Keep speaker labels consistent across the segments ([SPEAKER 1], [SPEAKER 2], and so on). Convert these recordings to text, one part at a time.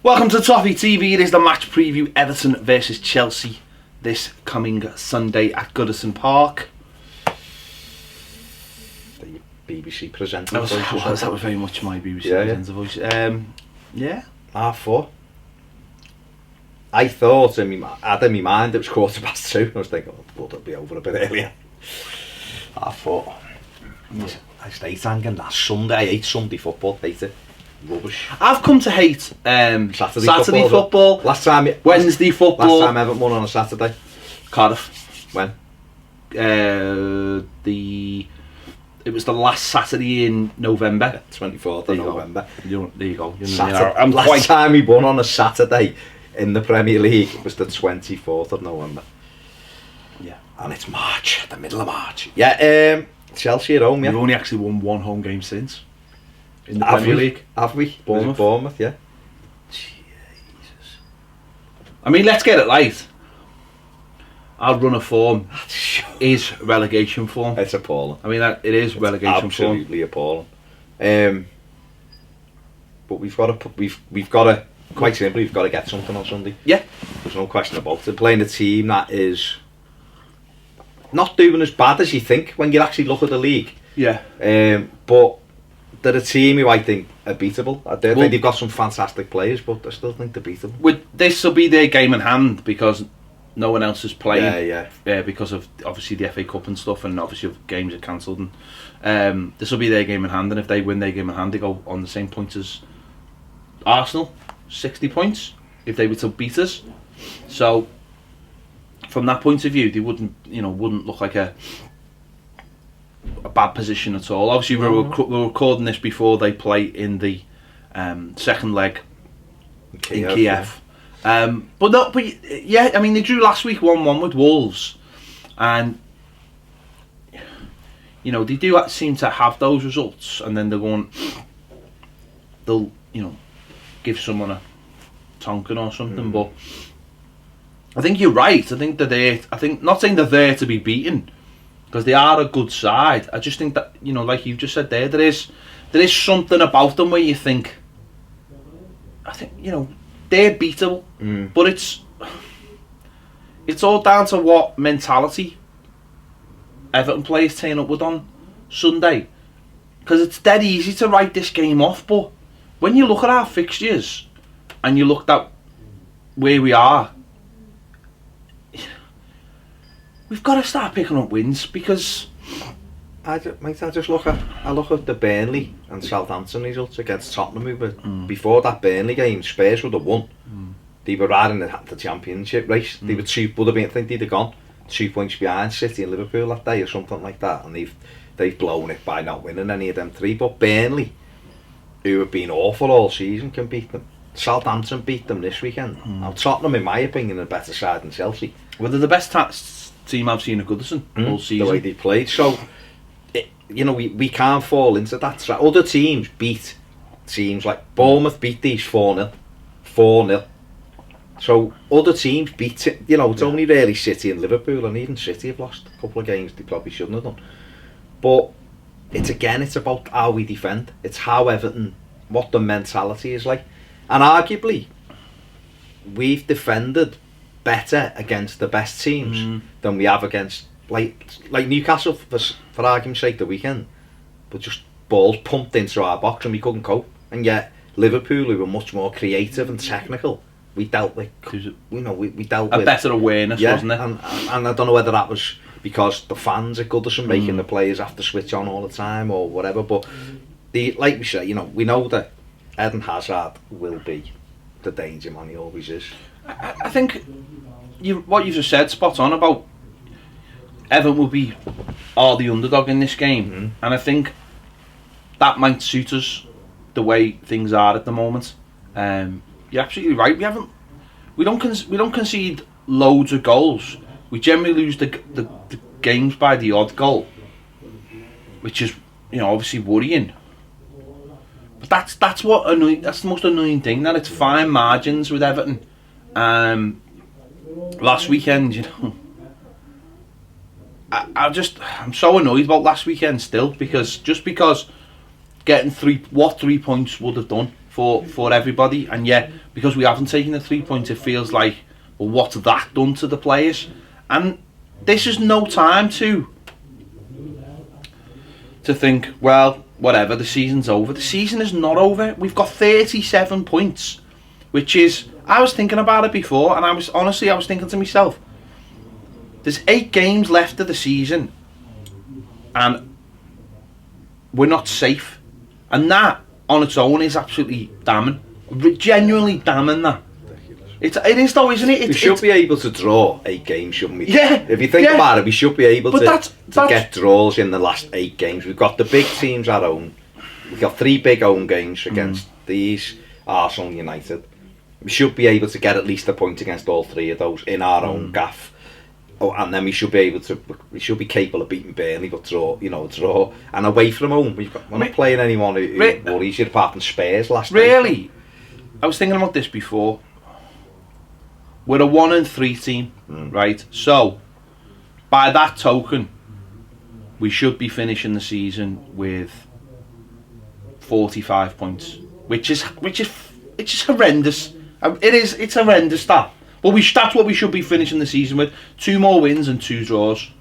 [SPEAKER 1] Welcome to Toffee TV. It is the match preview. Everton versus Chelsea this coming Sunday at Goodison Park.
[SPEAKER 2] The BBC presenter
[SPEAKER 1] That
[SPEAKER 2] voice.
[SPEAKER 1] was very much my BBC presenter voice. Yeah.
[SPEAKER 2] 4:30. I thought, I had in my mind it was 2:15. I was thinking, would it be over a bit earlier? 4:30. Yeah. I stayed hanging that Sunday. I hate Sunday football, hate it. Rubbish.
[SPEAKER 1] I've come to hate Saturday football. Wednesday football.
[SPEAKER 2] Last time Everton won on a Saturday.
[SPEAKER 1] Cardiff.
[SPEAKER 2] When?
[SPEAKER 1] It was the last Saturday in November.
[SPEAKER 2] 24th of November.
[SPEAKER 1] There you go.
[SPEAKER 2] Last time we won on a Saturday in the Premier League was the 24th of November.
[SPEAKER 1] Yeah.
[SPEAKER 2] And it's March, the middle of March. Yeah, Chelsea at home, yeah.
[SPEAKER 1] We've only actually won one home game since. In the Premier League.
[SPEAKER 2] Have we?
[SPEAKER 1] Bournemouth,
[SPEAKER 2] yeah.
[SPEAKER 1] Jesus. I mean, let's get it right. Our run of form is relegation form.
[SPEAKER 2] It's appalling.
[SPEAKER 1] I mean, it is relegation
[SPEAKER 2] absolutely form. Appalling. But we've got to quite simply, we've got to get something on Sunday.
[SPEAKER 1] Yeah.
[SPEAKER 2] There's no question about it. Playing a team that is not doing as bad as you think when you actually look at the league.
[SPEAKER 1] Yeah.
[SPEAKER 2] But they're a team who I think are beatable. I think they've got some fantastic players, but I still think they're beatable.
[SPEAKER 1] This will be their game in hand because no one else is playing.
[SPEAKER 2] Yeah.
[SPEAKER 1] Because of obviously the FA Cup and stuff, and obviously games are cancelled. And this will be their game in hand, and if they win their game in hand, they go on the same points as Arsenal, 60 points. If they were to beat us, so from that point of view, they wouldn't look like a bad position at all. Obviously, we're recording this before they play in the second leg in Kiev. But yeah, I mean, they drew last week 1-1 with Wolves, and they do seem to have those results, and then they'll give someone a Tonkin or something. But I think you're right. I think not saying they're there to be beaten, because they are a good side. I just think that, like you just said there is something about them where you think, they're beatable. But it's all down to what mentality Everton players turn up with on Sunday, because it's dead easy to write this game off, but when you look at our fixtures and you look at where we are, we've got to start picking up wins, because
[SPEAKER 2] I just look at the Burnley and Southampton results against Tottenham. Before that Burnley game, Spurs would have won. They were right in the championship race. They would have been. I think they'd have gone 2 points behind City and Liverpool that day or something like that, and they've blown it by not winning any of them three. But Burnley, who have been awful all season, can beat them. Southampton beat them this weekend. Now Tottenham, in my opinion, are a better side than Chelsea.
[SPEAKER 1] Well, they're the best team I've seen at Goodison all season.
[SPEAKER 2] The way they played. So, we can't fall into that trap. Other teams beat teams like Bournemouth beat these 4-0. 4-0. So, other teams beat it. It's only really City and Liverpool, and even City have lost a couple of games they probably shouldn't have done. But it's about how we defend. It's how Everton, what the mentality is like. And arguably, we've defended better against the best teams than we have against like Newcastle, for argument's sake, the weekend, but just balls pumped into our box and we couldn't cope. And yet Liverpool, who were much more creative and technical, we dealt with
[SPEAKER 1] a better awareness, wasn't it?
[SPEAKER 2] And I don't know whether that was because the fans at Goodison making the players have to switch on all the time or whatever, but like we say, we know that Eden Hazard will be the danger man, he always is.
[SPEAKER 1] I think what you've just said, spot on about Everton will be the underdog in this game, and I think that might suit us the way things are at the moment. You're absolutely right. We don't concede loads of goals. We generally lose the games by the odd goal, which is obviously worrying. But that's the most annoying thing, that it's fine margins with Everton. Last weekend, I'm so annoyed about last weekend still, because getting 3 points would have done for everybody. And yet, because we haven't taken the 3 points, it feels like, well, what's that done to the players? And this is no time to think, well, whatever, the season's over. The season is not over. We've got 37 points, which is, I was thinking about it before, and I was thinking to myself, there's 8 games left of the season, and we're not safe. And that, on its own, is absolutely damning. Genuinely damning, that. It is though, isn't it?
[SPEAKER 2] We should be able to draw 8 games, shouldn't we?
[SPEAKER 1] Yeah.
[SPEAKER 2] If you think about it, we should be able to
[SPEAKER 1] that's
[SPEAKER 2] get draws in the last 8 games. We've got the big teams at home. We've got 3 big home games against these, Arsenal and United. We should be able to get at least a point against all 3 of those in our own gaff. Oh, and then we should be capable of beating Burnley, but draw. And away from home, we're not playing anyone who worries you apart from Spurs last night.
[SPEAKER 1] Really? I was thinking about this before. We're a 1-3 team, right? So, by that token, we should be finishing the season with 45 points, which is horrendous. It's horrendous, that. But that's what we should be finishing the season with: 2 more wins and 2 draws.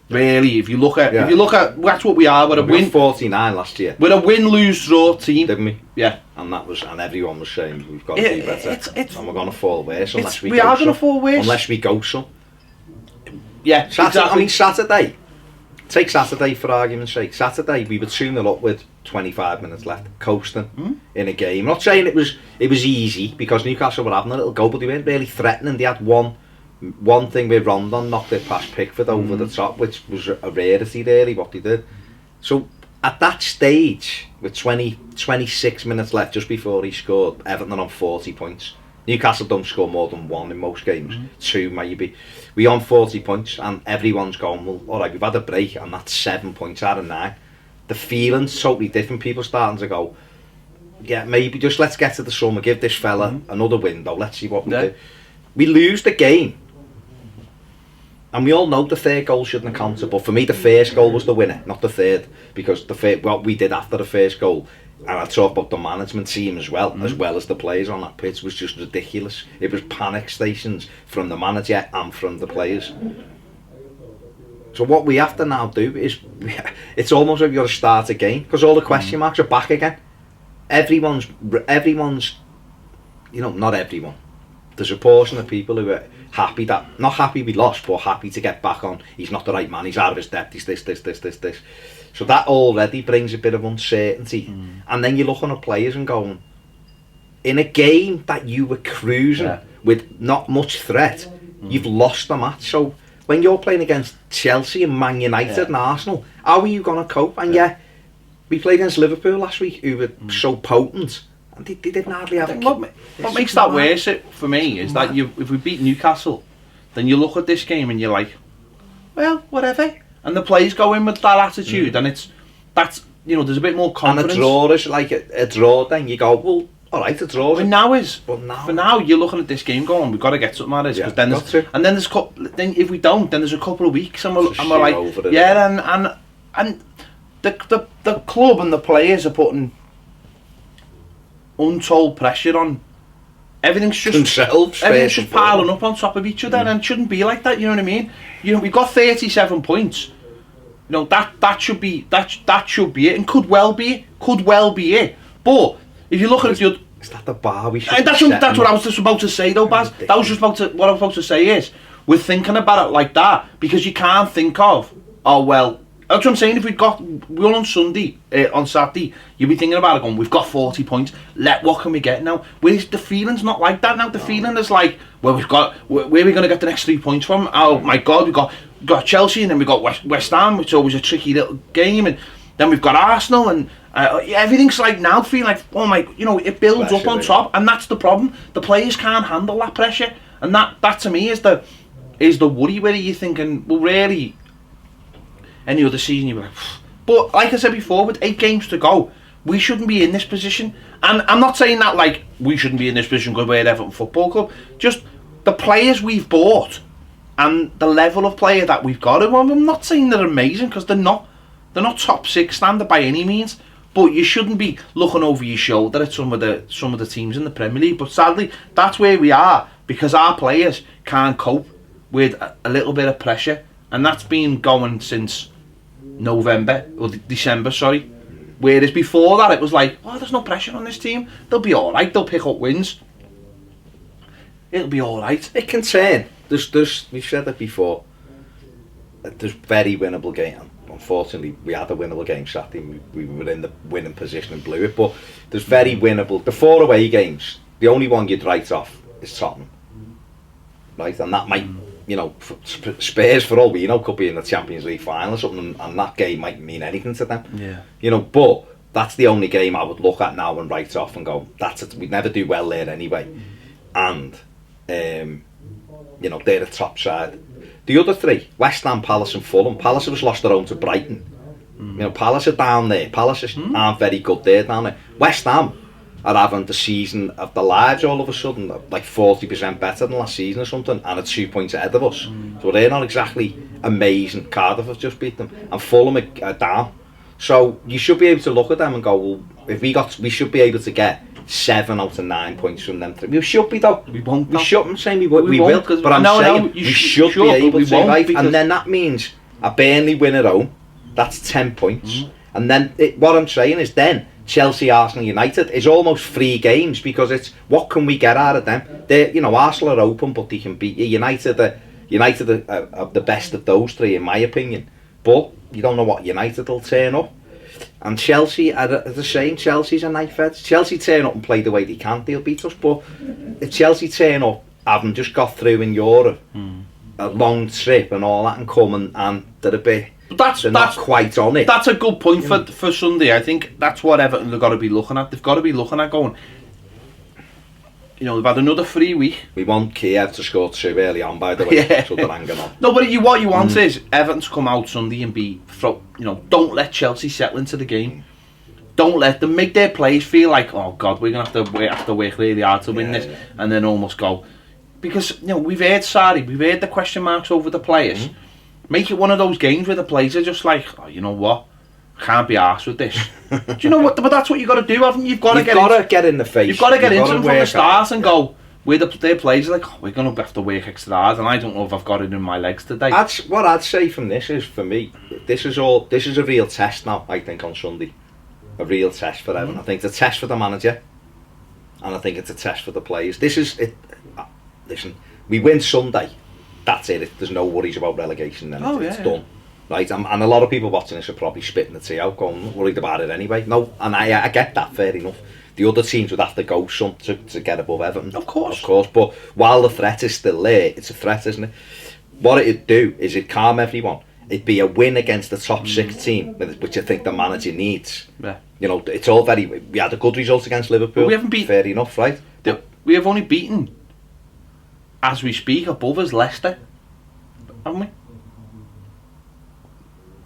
[SPEAKER 1] Really, if you look at that's what we are. We're a win
[SPEAKER 2] 49 last year.
[SPEAKER 1] We're a win-lose-draw team,
[SPEAKER 2] didn't we?
[SPEAKER 1] Yeah.
[SPEAKER 2] And everyone was saying we've got to do better, and we're going to fall worse unless we
[SPEAKER 1] are going to fall worse
[SPEAKER 2] unless we go some.
[SPEAKER 1] Yeah,
[SPEAKER 2] exactly. I mean, Saturday. Take Saturday for argument's sake. Saturday we were 2-0 up with 25 minutes left, coasting in a game. I'm not saying it was easy, because Newcastle were having a little go, but they weren't really threatening. They had one thing where Rondon knocked it past Pickford over the top, which was a rarity really, what they did. So at that stage, with 26 minutes left just before he scored, Everton are on 40 points. Newcastle don't score more than 1 in most games, 2 maybe. We on 40 points, and everyone's going, well, alright, we've had a break, and that's 7 points out of 9. The feeling's totally different. People starting to go, yeah, maybe just let's get to the summer, give this fella another window, let's see what we do. We lose the game, and we all know the 3rd goal shouldn't have counted, but for me the 1st goal was the winner, not the 3rd, because what we did after the 1st goal, and I talk about the management team as well as the players on that pitch, was just ridiculous. It was panic stations from the manager and from the players. So what we have to now do is, it's almost like you've got to start again, because all the question marks are back again. Everyone's, not everyone. There's a portion of people who are happy not happy we lost, but happy to get back on. He's not the right man, he's out of his depth, he's this. So that already brings a bit of uncertainty. And then you're looking at players and going, in a game that you were cruising with not much threat, you've lost the match. So when you're playing against Chelsea and Man United and Arsenal, how are you going to cope? And we played against Liverpool last week, who were so potent, and they didn't hardly have
[SPEAKER 1] what makes that worse for me is that if we beat Newcastle, then you look at this game and you're like, well, whatever. And the players go in with that attitude, and there's a bit more confidence.
[SPEAKER 2] And a draw is like a draw, then you go, well, alright, a draw.
[SPEAKER 1] For now, you're looking at this game going, we've got to get something out of this. Then if we don't, then there's a couple of weeks, and we're like, and the club and the players are putting untold pressure on. Everything's just piling up on top of each other, and it shouldn't be like that. You know what I mean? We've got 37 points. That should be it, and could well be it. But if you look at it,
[SPEAKER 2] is that the bar we should?
[SPEAKER 1] And that's what I was just about to say, though, Baz. What I was about to say is, we're thinking about it like that because you can't think of, oh well. That's what I'm saying. If we're on Sunday, on Saturday, you'll be thinking about it going, we've got 40 points, what can we get now? Whereas the feeling's not like that now. The feeling is like, well, where are we going to get the next 3 points from? Oh my God, we've got Chelsea, and then we've got West Ham, which is always a tricky little game, and then we've got Arsenal, and everything's like now feeling like, oh my, it builds pressure, up on top, and that's the problem. The players can't handle that pressure, and that to me is the worry, where you're thinking, well, really, any other season you'd be like, but like I said before, with 8 games to go, we shouldn't be in this position. And I'm not saying that like we shouldn't be in this position because we're Everton Football Club. Just the players we've bought and the level of player that we've got. I'm not saying they're amazing, because they're not top 6 standard by any means. But you shouldn't be looking over your shoulder at some of the teams in the Premier League. But sadly, that's where we are, because our players can't cope with a little bit of pressure, and that's been going since November or December, sorry. Whereas before that, it was like, oh, there's no pressure on this team. They'll be all right. They'll pick up wins. It'll be all right.
[SPEAKER 2] It can turn. There's we've said it before. There's very winnable game. Unfortunately, we had a winnable game Saturday. We were in the winning position and blew it. But there's very winnable. The 4 away games, the only one you'd write off is Tottenham. Right, and that might, you know, Spurs for all we know could be in the Champions League final or something, and that game might mean anything to them.
[SPEAKER 1] Yeah.
[SPEAKER 2] You know, but that's the only game I would look at now and write off and go, that's it. We'd never do well there anyway. And you know, they're the top side. The other 3, West Ham, Palace and Fulham. Palace was lost their own to Brighton. You know, Palace are down there. Palace aren't very good there down there. West Ham are having the season of their lives all of a sudden, like 40% better than last season or something, and are 2 points ahead of us. So they're not exactly amazing. Cardiff have just beat them, and Fulham are down. So you should be able to look at them and go, well, if we should be able to get 7 out of 9 points from them 3. We should be though.
[SPEAKER 1] We won't.
[SPEAKER 2] We shouldn't say we will, but I'm saying we should be able to, right? And then that means a Burnley win at home. That's 10 points. And then what I'm saying is then Chelsea, Arsenal, United is almost 3 games, because it's what can we get out of them? They, you know, Arsenal are open, but they can beat you. United are the best of those 3 in my opinion. But you don't know what United will turn up. And Chelsea are the same. Chelsea's a knife edge. Chelsea turn up and play the way they can, they'll beat us. But if Chelsea turn up, having just got through in Europe, a long trip and all that, and come and they're a bit, they're not quite on it.
[SPEAKER 1] That's a good point for Sunday. I think that's what Everton have got to be looking at. They've got to be looking at going, you know, they've had another free week.
[SPEAKER 2] We want Kiev to score 2 early on, by the way, so they're hanging on.
[SPEAKER 1] No, but what you want is Everton to come out Sunday and be, you know, don't let Chelsea settle into the game. Don't let them make their players feel like, oh God, we're going to have to work really hard to win this, and then almost go. Because, you know, we've heard the question marks over the players. Make it one of those games where the players are just like, oh, you know what? Can't be arsed with this. Do you know what? But that's what you've got to do, haven't you? You've got to
[SPEAKER 2] get in the face.
[SPEAKER 1] You've got to get into them from the start and go, where their players are like, oh, we're going to have to work extra hard, and I don't know if I've got it in my legs today.
[SPEAKER 2] What I'd say from this is, for me, this is a real test now, I think, on Sunday. A real test for Everton. I think it's a test for the manager, and I think it's a test for the players. This is it. Listen, we win Sunday, that's it. There's no worries about relegation then. It's done. Right, and a lot of people watching this are probably spitting the tea out, going, worried about it anyway. No, and I get that, fair enough. The other teams would have to go some to get above Everton. Of course. But while the threat is still there, it's a threat, isn't it? What it'd do is it'd calm everyone. It'd be a win against the top 6 team, which I think the manager needs. Yeah. You know, it's all very... We had a good result against Liverpool. But we haven't beaten... Fair enough, right?
[SPEAKER 1] We have only beaten, as we speak, above us Leicester, haven't we?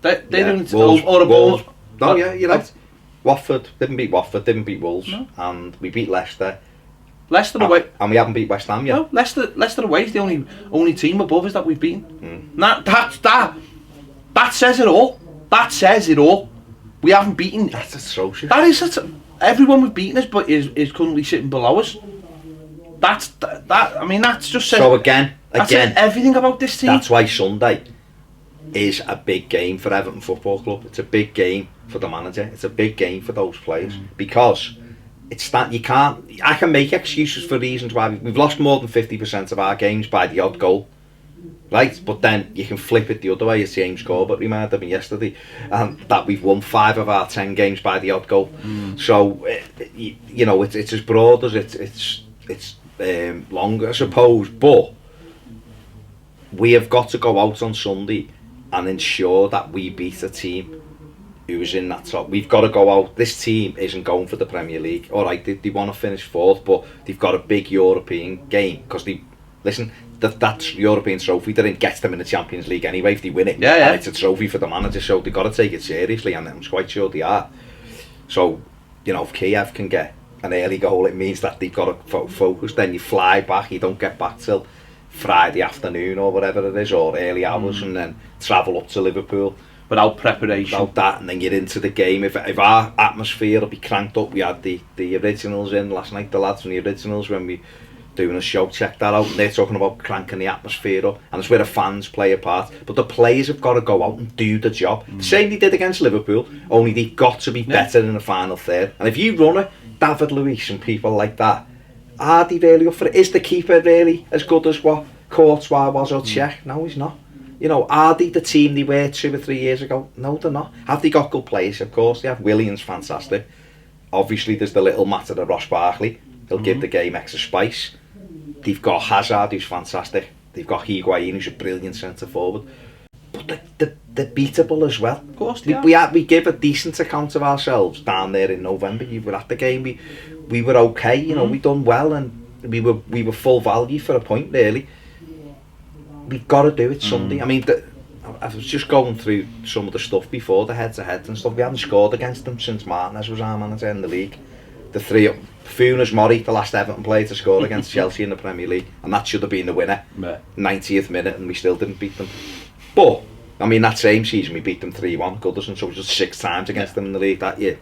[SPEAKER 1] They didn't...
[SPEAKER 2] Wolves. No, yeah, you're right. Watford didn't beat Wolves, and we beat Leicester.
[SPEAKER 1] Leicester away,
[SPEAKER 2] and we haven't beat West Ham yet.
[SPEAKER 1] No, Leicester away is the only team above us that we've beaten. That says it all. That says it all. We haven't beaten.
[SPEAKER 2] That's atrocious.
[SPEAKER 1] Everyone we've beaten is currently sitting below us. I mean, that's just says.
[SPEAKER 2] So again,
[SPEAKER 1] everything about this team.
[SPEAKER 2] That's why Sunday is a big game for Everton Football Club. It's a big game for the manager. It's a big game for those players because it's that you can't. I can make excuses for reasons why we've lost more than 50% of our games by the odd goal, right? But then you can flip it the other way, as James Corbett reminded me yesterday, and that we've won 5 of our 10 games by the odd goal. So you know, it's as broad as it's long, I suppose. But we have got to go out on Sunday and ensure that we beat a team who is in that top. We've got to go out. This team isn't going for the Premier League. All right, they want to finish 4th, but they've got a big European game because that European trophy that gets them in the Champions League anyway if they win it. And it's a trophy for the manager, so they've got to take it seriously, and I'm quite sure they are. So, you know, if Kiev can get an early goal, it means that they've got to focus. Then you fly back. You don't get back till Friday afternoon or whatever it is, or early hours, and then travel up to Liverpool.
[SPEAKER 1] without preparation.
[SPEAKER 2] Without that, and then you're into the game. If our atmosphere will be cranked up, we had the originals in last night, the lads from the originals, when we doing a show, check that out, and they're talking about cranking the atmosphere up, and it's where the fans play a part, but the players have got to go out and do the job. Same they did against Liverpool, only they've got to be better in the final third. And if you run it, David Luiz and people like that, are they really up for it? Is the keeper really as good as what Courtois was or Czech? No, he's not. You know, are they the team they were 2 or 3 years ago? No, they're not. Have they got good players? Of course they have. Williams, fantastic. Obviously there's the little matter of Ross Barkley. He'll give the game extra spice. They've got Hazard, who's fantastic. They've got Higuain, who's a brilliant centre forward. But they're beatable as well.
[SPEAKER 1] Of course they are.
[SPEAKER 2] We give a decent account of ourselves down there in November. You were at the game. We were okay. You know, we done well, and we were full value for a point. Really, we've got to do it Sunday. I mean, I was just going through some of the stuff before the head-to-head and stuff. We hadn't scored against them since Martinez was our manager in the league. The three up. Funes Mori, the last Everton player to score against Chelsea in the Premier League, and that should have been the winner. 90th minute, and we still didn't beat them. But I mean, that same season we beat them 3-1 Goodison, so it was just 6 times against them in the league that year.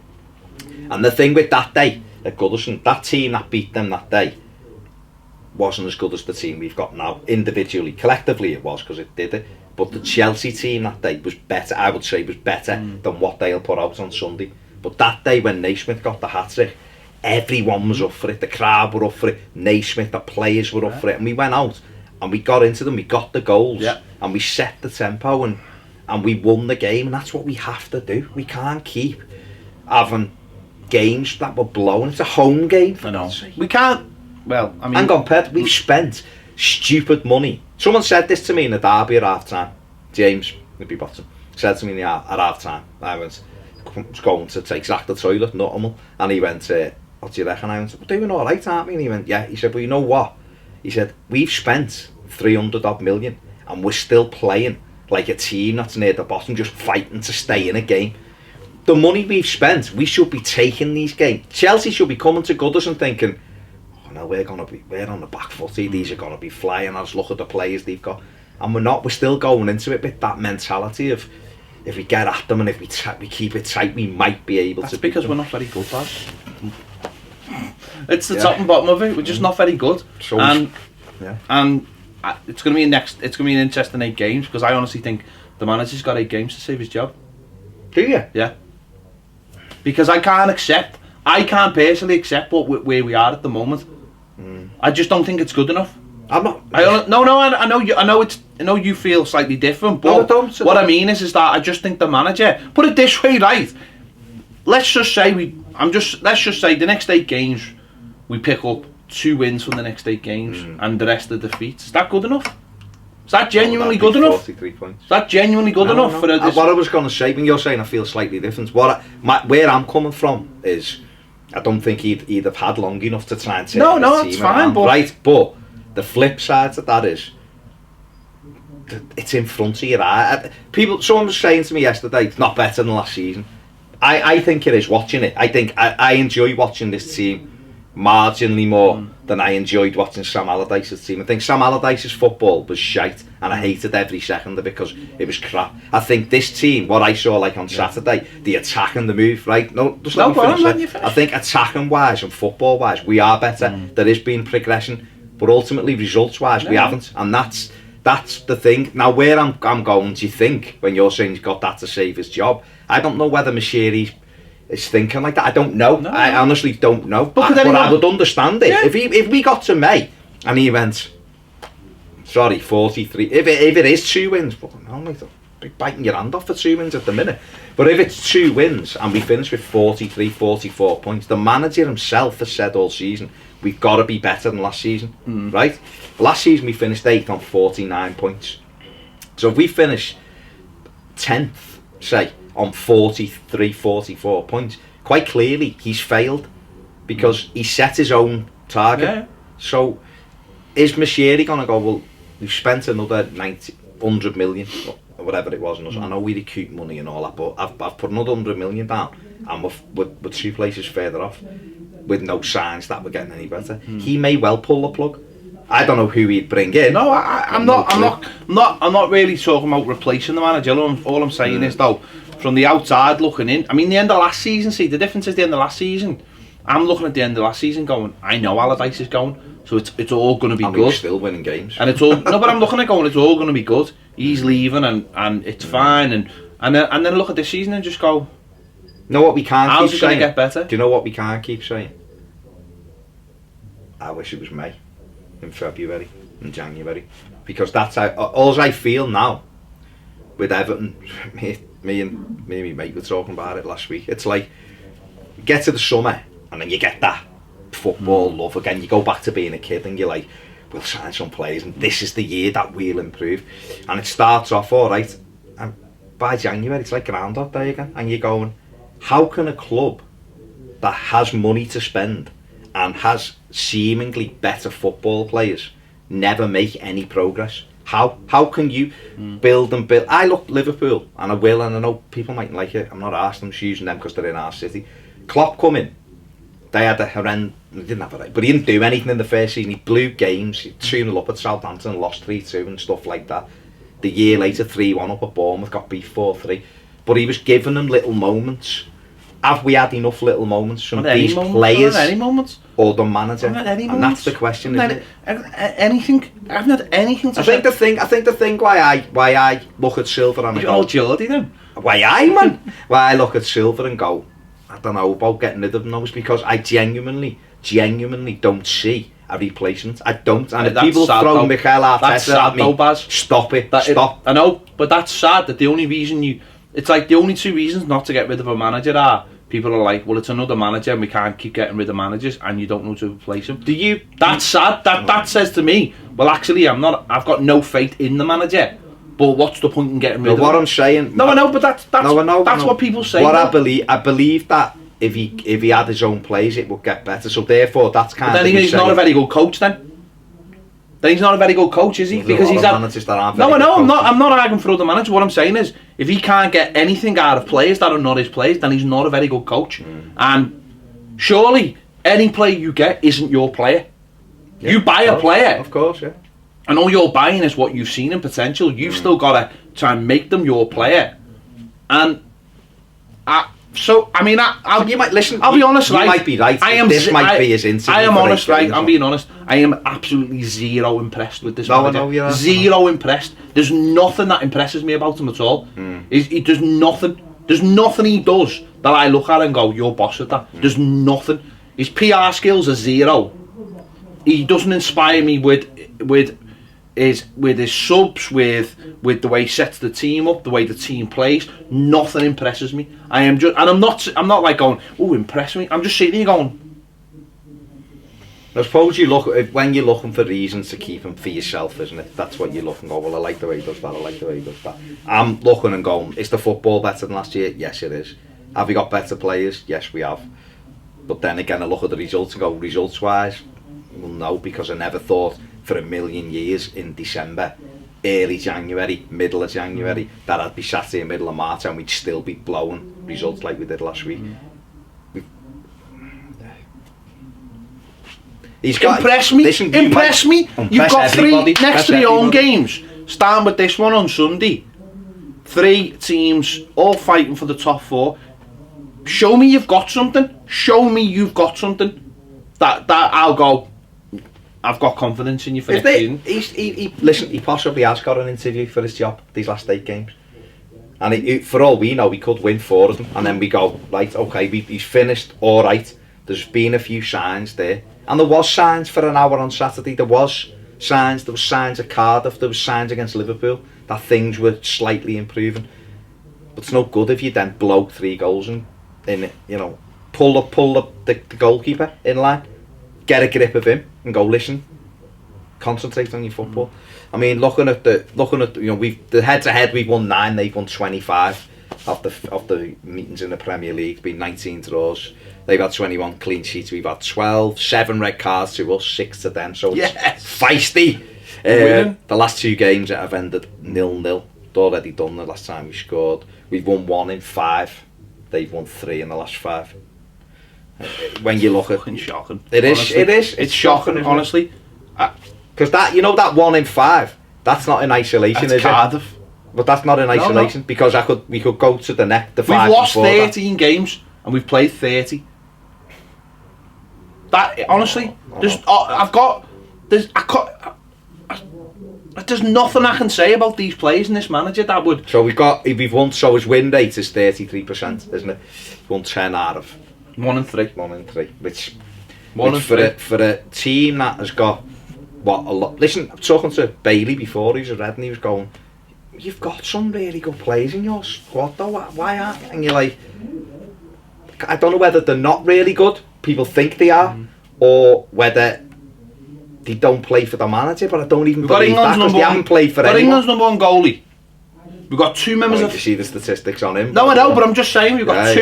[SPEAKER 2] And the thing with that day at Goodison, that team that beat them that day wasn't as good as the team we've got now. Individually, collectively it was, because it did it. But the Chelsea team that day was better. I would say was better than what they'll put out on Sunday. But that day when Naismith got the hat-trick, everyone was up for it. The crowd were up for it. Naismith, the players were up for it, and we went out and we got into them. We got the goals, and we set the tempo, and we won the game. And that's what we have to do. We can't keep having games that were blown. It's a home game.
[SPEAKER 1] I know. We can't. Well, I mean,
[SPEAKER 2] hang on, Ped. We've spent stupid money. Someone said this to me in the derby at half time. James McPartland said to me at half time. I was going to take Zach to the toilet, not and he went, what do you reckon? I went, we're doing alright, aren't we? And he went, yeah. He said, well, you know what? He said, we've spent 300 odd million and we're still playing like a team that's near the bottom, just fighting to stay in a game. The money we've spent, we should be taking these games. Chelsea should be coming to Goodison thinking, oh no, we're on the back foot here. These are going to be flying. Let's look at the players they've got. And we're not. We're still going into it with that mentality of, if we get at them and if we keep it tight, we might be able to.
[SPEAKER 1] That's because we're not very good, lads. It's the top and bottom of it. We're just not very good.
[SPEAKER 2] So
[SPEAKER 1] and it's going to be It's going to be an interesting 8 games, because I honestly think the manager's got 8 games to save his job.
[SPEAKER 2] Do you?
[SPEAKER 1] Yeah. Because I can't personally accept where we are at the moment. I just don't think it's good enough.
[SPEAKER 2] I'm not.
[SPEAKER 1] I know you feel slightly different, but what I mean is that I just think the manager. Put it this way, right? Let's just say the next 8 games we pick up 2 wins from the next 8 games and the rest are defeats. Is that good enough? Is that genuinely good enough?
[SPEAKER 2] 43 points.
[SPEAKER 1] Is that genuinely good enough? For
[SPEAKER 2] what I was going to say, when you're saying I feel slightly different, where I'm coming from is, I don't think he'd have had long enough to try and take the team
[SPEAKER 1] that's fine,
[SPEAKER 2] but the flip side to that is, it's in front of your eye. Someone was saying to me yesterday, it's not better than last season. I think it is, watching it. I think I enjoy watching this team marginally more than I enjoyed watching Sam Allardyce's team. I think Sam Allardyce's football was shite, and I hated every second of it because it was crap. I think this team, what I saw like on Saturday, the attack and the move, right? I think attacking wise and football wise, we are better. There has been progression, but ultimately results wise, we haven't, and that's the thing. Now, where I'm going, do you think, when you're saying he's got that to save his job? I don't know whether Mashiri is thinking like that. I don't know. No. I honestly don't know. But I would understand it. Yeah. If we got to May and he went, sorry, 43. If it is 2 wins, but no, mate, be biting your hand off for 2 wins at the minute. But if it's 2 wins and we finish with 43, 44 points, the manager himself has said all season, we've got to be better than last season, right? Last season we finished 8th on 49 points. So if we finish 10th, say, on 43, 44 points, quite clearly he's failed, because he set his own target. Yeah. So is Mashiri going to go, well, we've spent another 100 million or whatever it was, and I know we recoup money and all that, but I've put another 100 million down and we're 2 places further off with no signs that we're getting any better. He may well pull the plug. I don't know who he'd bring in.
[SPEAKER 1] No, I'm not really talking about replacing the manager. All I'm saying is though, from the outside looking in, I mean the end of last season. See, the difference is the end of last season. I'm looking at the end of last season, going, I know Allardyce is going, so it's all going to be good.
[SPEAKER 2] We're still winning games.
[SPEAKER 1] And it's all no, but I'm looking at going, it's all going to be good. He's leaving, and it's fine, and then look at this season and just go.
[SPEAKER 2] You know what we can't
[SPEAKER 1] how's
[SPEAKER 2] keep
[SPEAKER 1] it going
[SPEAKER 2] saying?
[SPEAKER 1] to get better?
[SPEAKER 2] Do you know what we can't keep saying? I wish it was May, in February, in January, because that's how. All I feel now with Everton. Me and my mate were talking about it last week. It's like you get to the summer and then you get that football love again. You go back to being a kid and you're like, we'll sign some players and this is the year that we'll improve. And it starts off all right, and by January it's like Groundhog Day again, and you're going, how can a club that has money to spend and has seemingly better football players never make any progress? How can you build and build? I look Liverpool, and I will, and I know people mightn't like it. I'm not arsed, I'm just using them because they're in our city. Klopp come in, they had a horrendous, they didn't have it, but he didn't do anything in the first season. He blew games, he 2-0 up at Southampton, lost 3-2 and stuff like that. The year later, 3-1 up at Bournemouth, got beat 4-3. But he was giving them little moments. Have we had enough little moments from these players or the manager? And that's the question, isn't it?
[SPEAKER 1] Anything. I haven't had anything to say.
[SPEAKER 2] I think the thing why I look at Silver and I go,
[SPEAKER 1] Geordie then.
[SPEAKER 2] Why I look at Silver and go, I don't know about getting rid of them, is because I genuinely don't see a replacement. I don't. And if people throw Mikel Arteta at me, stop it. Stop.
[SPEAKER 1] I know, but that's sad that the only reason it's like the only two reasons not to get rid of a manager are people are like, well, it's another manager and we can't keep getting rid of managers and you don't know to replace him. That's sad. That says to me, well, actually, I've got no faith in the manager. But what's the point in getting rid of him?
[SPEAKER 2] What I'm saying.
[SPEAKER 1] No, I know, but that's what people say.
[SPEAKER 2] What I believe that if he had his own plays, it would get better. So therefore, that's kind of.
[SPEAKER 1] Then he's not a very good coach. Then he's not a very good coach, is he? Because he's
[SPEAKER 2] managers that aren't.
[SPEAKER 1] No, I know. I'm not arguing for other managers. What I'm saying is, if he can't get anything out of players that are not his players, then he's not a very good coach. And surely, any player you get isn't your player. Yeah, you buy a player,
[SPEAKER 2] of course, yeah.
[SPEAKER 1] And all you're buying is what you've seen in potential. You've still got to try and make them your player. And
[SPEAKER 2] you might listen.
[SPEAKER 1] I'll be honest,
[SPEAKER 2] you might be right. This might be his interview.
[SPEAKER 1] I am honest, right? I'm being honest. I am absolutely zero impressed with this manager. Zero impressed. There's nothing that impresses me about him at all. There's nothing. There's nothing he does that I look at and go, "You're boss at that." There's nothing. His PR skills are zero. He doesn't inspire me with his subs, with the way he sets the team up, the way the team plays. Nothing impresses me. I'm not like going, oh, impress me. I'm just sitting here going.
[SPEAKER 2] I suppose when you're looking for reasons to keep him for yourself, isn't it? That's what you're looking for. Well, I like the way he does that. I like the way he does that. I'm looking and going, is the football better than last year? Yes, it is. Have we got better players? Yes, we have. But then again, I look at the results and go, results-wise, well, no, because I never thought for a million years in December, early January, middle of January, that I'd be sat here middle of March and we'd still be blowing results like we did last week.
[SPEAKER 1] Impress me. You've got three next to your own games. Starting with this one on Sunday. 3 teams all fighting for the top 4. Show me you've got something. That I'll go, I've got confidence in you for next season.
[SPEAKER 2] Listen, he possibly has got an interview for his job these last 8 games. And for all we know, we could win 4 of them. And then we go, right, okay, he's finished, all right. There's been a few signs there. And there was signs for an hour on Saturday. There was signs at Cardiff. There was signs against Liverpool that things were slightly improving. But it's no good if you then blow 3 goals and pull up the goalkeeper in line. Get a grip of him and go, listen, concentrate on your football. I mean, looking at the head-to-head, we've won 9, they've won 25 of the meetings in the Premier League. Been 19 draws. They've had 21 clean sheets. We've had 12, 7 red cards to us, 6 to them. So it's feisty. The last 2 games that have ended 0-0. Already done the last time we scored. We've won 1 in 5. They've won 3 in the last 5. When you look at
[SPEAKER 1] shocking.
[SPEAKER 2] It is. It's shocking,
[SPEAKER 1] honestly.
[SPEAKER 2] Because that, you know, that 1 in 5, that's not in isolation,
[SPEAKER 1] That's
[SPEAKER 2] is
[SPEAKER 1] Cardiff.
[SPEAKER 2] it? But that's not in isolation, because we could go to the neck, the 5
[SPEAKER 1] We've lost
[SPEAKER 2] before
[SPEAKER 1] 13 games and we've played 30. That honestly, there's there's nothing I can say about these players and this manager that would.
[SPEAKER 2] So we've won. So his win rate is 33%, isn't it? Won 10 out of
[SPEAKER 1] 1 and 3.
[SPEAKER 2] 1 and 3, which for a team that has got what a lot. Listen, I'm talking to Bailey before he's a Red, and he was going, "You've got some really good players in your squad, though. Why aren't?" And you're like, I don't know whether they're not really good. People think they are, or whether they don't play for the manager. But I don't even believe that, because they haven't played for anyone.
[SPEAKER 1] England's number 1 goalie. We've got 2 members of.
[SPEAKER 2] You see the statistics on him.
[SPEAKER 1] No, I know, but I'm just saying we've got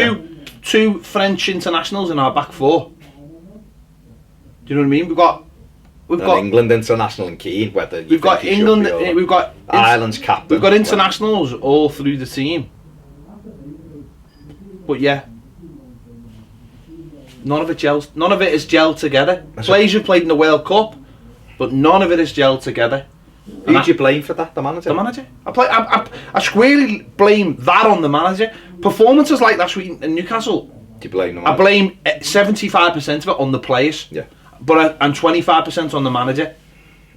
[SPEAKER 1] two French internationals in our back 4. Do you know what I mean? We've got
[SPEAKER 2] England international and Keane. Whether
[SPEAKER 1] we've got England, we've got
[SPEAKER 2] Ireland's captain.
[SPEAKER 1] We've got internationals all through the team. But yeah. None of it is gelled together. Players who played in the World Cup, but none of it is gelled together.
[SPEAKER 2] Who do you blame for that? The manager?
[SPEAKER 1] The manager. I squarely blame that on the manager. Performances like last week in Newcastle.
[SPEAKER 2] Do you blame the manager?
[SPEAKER 1] I blame 75% of it on the players.
[SPEAKER 2] Yeah.
[SPEAKER 1] And 25% on the manager.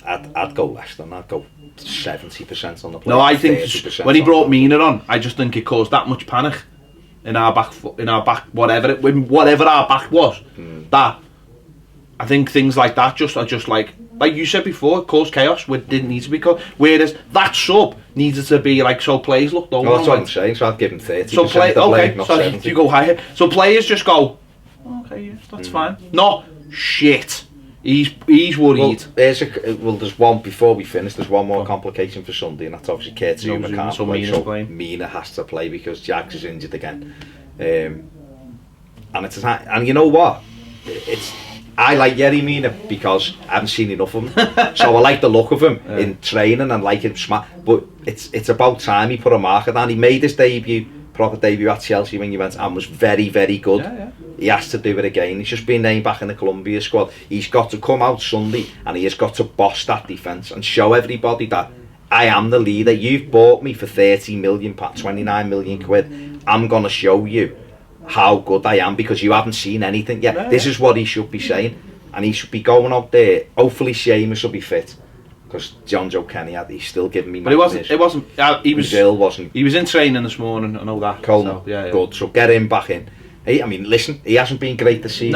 [SPEAKER 2] I'd go less than that. I'd go 70% on the players.
[SPEAKER 1] No, I think when he brought Mina on, I just think it caused that much panic in our back, whatever our back was. That I think things like that are just like you said before, it caused chaos. It didn't need to be caused. Whereas that sub needed to be like, so players look.
[SPEAKER 2] No, that's what I'm saying. So I'd give him 30%.
[SPEAKER 1] So
[SPEAKER 2] not
[SPEAKER 1] so
[SPEAKER 2] 70.
[SPEAKER 1] you go higher. So players just go, okay, yeah, that's fine. No shit. He's worried.
[SPEAKER 2] Well, there's one before we finish. There's one more complication for Sunday, and that's obviously Kurt Zouma can't play. So Mina has to play because Jags is injured again. And and you know what? I like Yerry Mina because I haven't seen enough of him. So I like the look of him in training and like him smart. But it's about time he put a marker down. He made his proper debut at Chelsea when he went, and was very, very good.
[SPEAKER 1] Yeah.
[SPEAKER 2] He has to do it again. He's just been named back in the Colombia squad. He's got to come out Sunday and he has got to boss that defence and show everybody that I am the leader. You've bought me for 30 million, 29 million quid. I'm going to show you how good I am because you haven't seen anything yet.
[SPEAKER 1] Yeah.
[SPEAKER 2] This is what he should be saying, and he should be going out there. Hopefully Seamus will be fit, because John Joe Kenny he's still giving me.
[SPEAKER 1] But it wasn't. He was
[SPEAKER 2] ill, wasn't he?
[SPEAKER 1] He was in training this morning. I know that.
[SPEAKER 2] Coleman,
[SPEAKER 1] so, yeah.
[SPEAKER 2] Good. So get him back in. I mean, listen, he hasn't been great this season.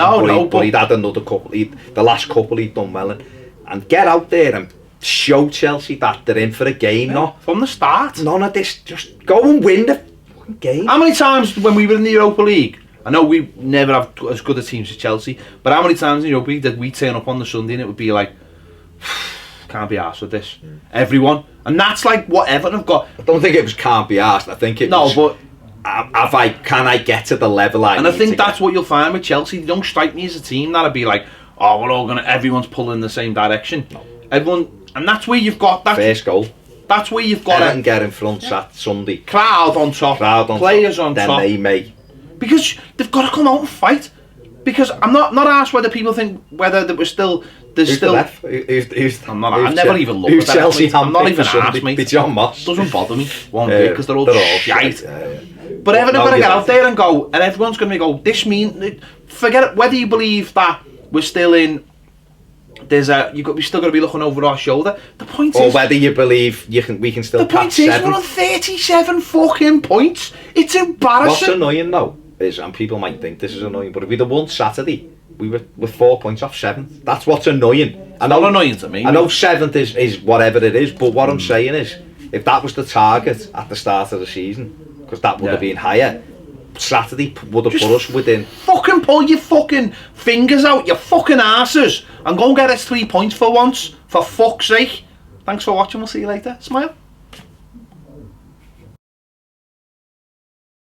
[SPEAKER 2] But he'd had another couple. The last couple he'd done well in. And get out there and show Chelsea that they're in for a game. No,
[SPEAKER 1] from the start.
[SPEAKER 2] None of this. Just go and win the fucking game.
[SPEAKER 1] How many times when we were in the Europa League? I know we never have as good a teams as Chelsea, but how many times in the Europa League did we turn up on the Sunday and it would be like, can't be arsed with this. Everyone. And that's like what Everton have got.
[SPEAKER 2] I don't think it was can't be arsed. I think it was.
[SPEAKER 1] No, but
[SPEAKER 2] can I get to the level I need
[SPEAKER 1] and I think that's
[SPEAKER 2] get?
[SPEAKER 1] what you'll find with Chelsea. They don't strike me as a team that'd be like, oh, everyone's pulling in the same direction. No. Everyone, and that's where you've got that
[SPEAKER 2] first goal.
[SPEAKER 1] That's where you've got
[SPEAKER 2] Everton get in front Sunday.
[SPEAKER 1] Crowd on top. Players on
[SPEAKER 2] then
[SPEAKER 1] top.
[SPEAKER 2] Then they may.
[SPEAKER 1] Because they've got to come out and fight. Because I'm not asked whether people think whether there was still. There's
[SPEAKER 2] who's
[SPEAKER 1] still. I've never even looked at
[SPEAKER 2] Chelsea.
[SPEAKER 1] I'm not even asked, mate.
[SPEAKER 2] It's John Moss.
[SPEAKER 1] Doesn't bother me one bit because they're all shite. But
[SPEAKER 2] Everton
[SPEAKER 1] have got to get out there and go, and everyone's going to go. Forget it. Whether you believe that we're still in. We're still going to be looking over our shoulder. The point is,
[SPEAKER 2] or whether you believe we can still.
[SPEAKER 1] The point is, we're on 37 fucking points. It's embarrassing.
[SPEAKER 2] What's annoying though is, and people might think this is annoying, but if we'd have won Saturday, we were with 4 points off 7th. That's what's annoying.
[SPEAKER 1] Not annoying to me.
[SPEAKER 2] I know 7th is whatever it is, but what I'm saying is, if that was the target at the start of the season, because that would have been higher, Saturday would have put us within.
[SPEAKER 1] Fucking pull your fucking fingers out your fucking arses and go and get us 3 points for once, for fuck's sake. Thanks for watching, we'll see you later. Smile.